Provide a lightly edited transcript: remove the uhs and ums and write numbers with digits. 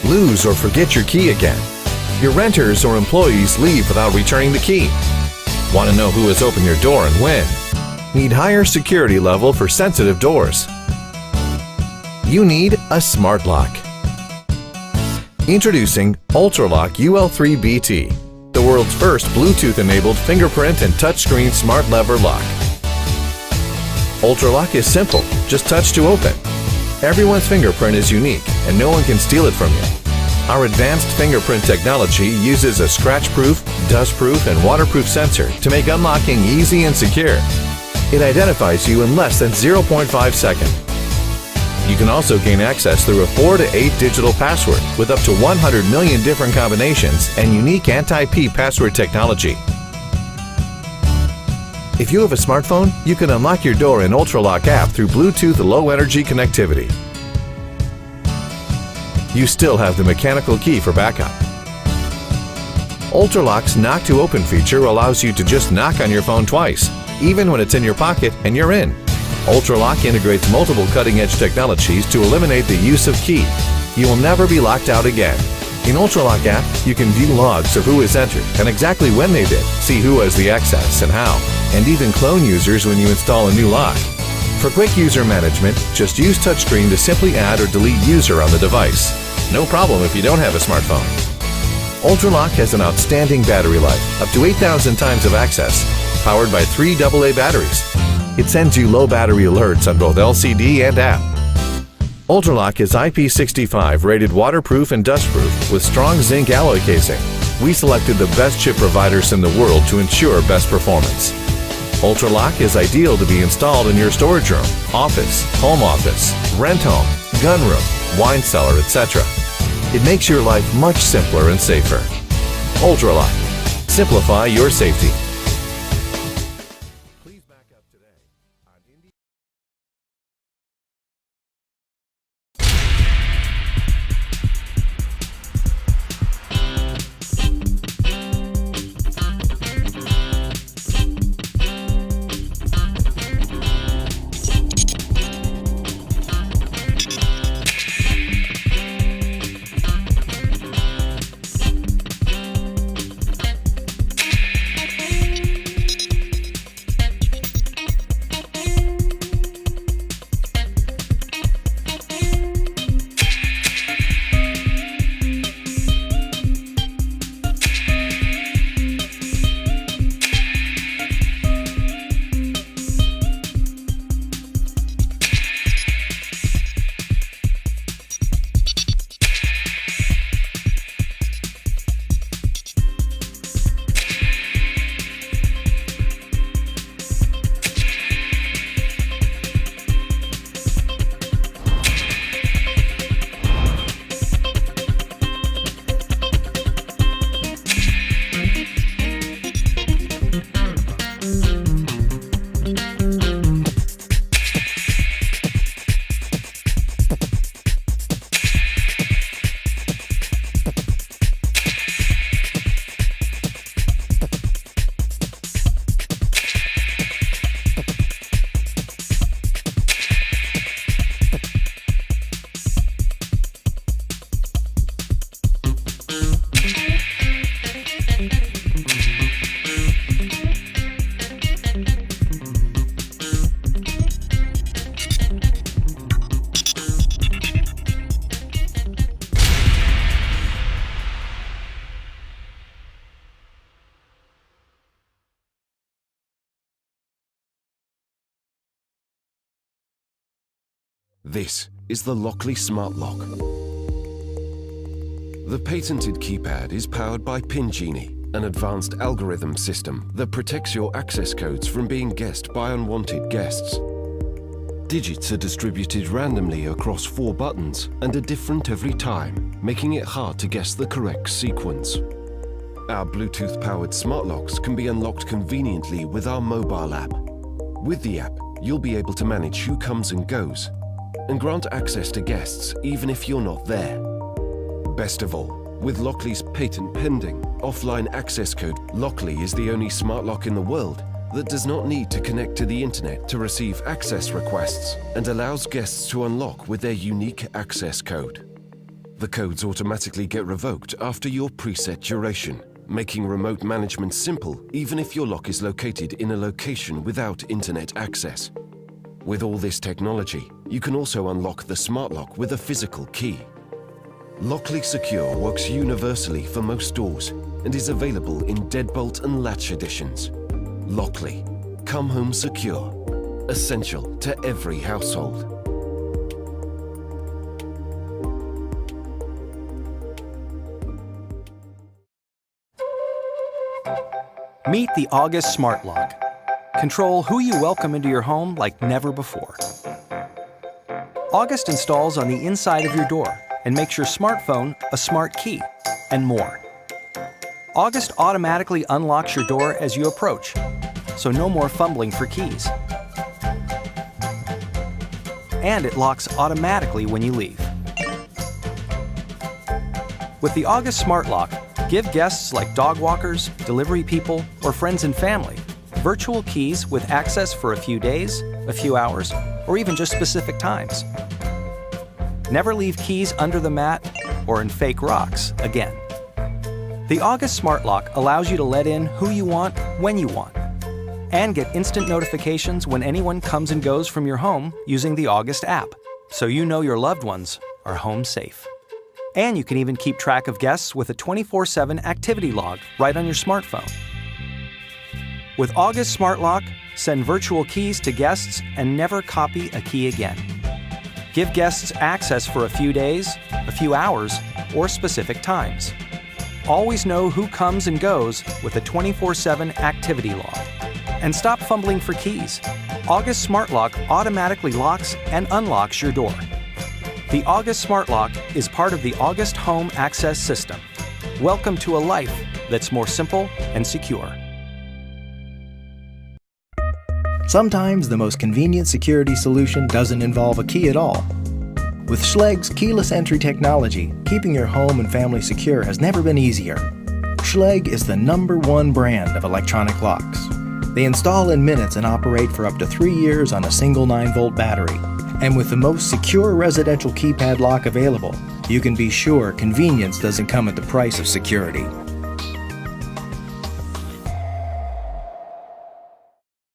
Lose or forget your key again. Your renters or employees leave without returning the key. Want to know who has opened your door and when? Need higher security level for sensitive doors. You need a smart lock. Introducing UltraLock UL3 BT, the world's first Bluetooth-enabled fingerprint and touchscreen smart lever lock. UltraLock is simple, just touch to open. Everyone's fingerprint is unique and no one can steal it from you. Our advanced fingerprint technology uses a scratch-proof, dust-proof, and waterproof sensor to make unlocking easy and secure. It identifies you in less than 0.5 seconds. You can also gain access through a 4 to 8 digital password with up to 100 million different combinations and unique anti-P password technology. If you have a smartphone, you can unlock your door in UltraLock app through Bluetooth Low Energy connectivity. You still have the mechanical key for backup. UltraLock's Knock to Open feature allows you to just knock on your phone twice, even when it's in your pocket and you're in. UltraLock integrates multiple cutting-edge technologies to eliminate the use of key. You will never be locked out again. In UltraLock app, you can view logs of who has entered and exactly when they did, see who has the access and how, and even clone users when you install a new lock. For quick user management, just use touchscreen to simply add or delete user on the device. No problem if you don't have a smartphone. UltraLock has an outstanding battery life, up to 8,000 times of access, powered by 3 AA batteries. It sends you low battery alerts on both LCD and app. UltraLock is IP65 rated waterproof and dustproof with strong zinc alloy casing. We selected the best chip providers in the world to ensure best performance. UltraLock is ideal to be installed in your storage room, office, rent home, gun room, wine cellar, etc. It makes your life much simpler and safer. UltraLock. Simplify your safety. Please back up today on India. This is the Lockley Smart Lock. The patented keypad is powered by PinGenie, an advanced algorithm system that protects your access codes from being guessed by unwanted guests. Digits are distributed randomly across 4 buttons and are different every time, making it hard to guess the correct sequence. Our Bluetooth-powered smart locks can be unlocked conveniently with our mobile app. With the app, you'll be able to manage who comes and goes, and grant access to guests even if you're not there. Best of all, with Lockley's patent-pending offline access code, Lockley is the only smart lock in the world that does not need to connect to the internet to receive access requests and allows guests to unlock with their unique access code. The codes automatically get revoked after your preset duration, making remote management simple even if your lock is located in a location without internet access. With all this technology, you can also unlock the smart lock with a physical key. Lockly Secure works universally for most doors and is available in deadbolt and latch editions. Lockly, come home secure, essential to every household. Meet the August Smart Lock. Control who you welcome into your home like never before. August installs on the inside of your door and makes your smartphone a smart key, and more. August automatically unlocks your door as you approach, so no more fumbling for keys. And it locks automatically when you leave. With the August Smart Lock, give guests like dog walkers, delivery people, or friends and family virtual keys with access for a few days, a few hours, or even just specific times. Never leave keys under the mat or in fake rocks again. The August Smart Lock allows you to let in who you want when you want, and get instant notifications when anyone comes and goes from your home using the August app, so you know your loved ones are home safe. And you can even keep track of guests with a 24/7 activity log right on your smartphone. With August Smart Lock, send virtual keys to guests and never copy a key again. Give guests access for a few days, a few hours, or specific times. Always know who comes and goes with a 24/7 activity log. And stop fumbling for keys. August Smart Lock automatically locks and unlocks your door. The August Smart Lock is part of the August Home Access System. Welcome to a life that's more simple and secure. Sometimes the most convenient security solution doesn't involve a key at all. With Schlegg's keyless entry technology, keeping your home and family secure has never been easier. Schlage is the #1 brand of electronic locks. They install in minutes and operate for up to 3 years on a single 9-volt battery. And with the most secure residential keypad lock available, you can be sure convenience doesn't come at the price of security.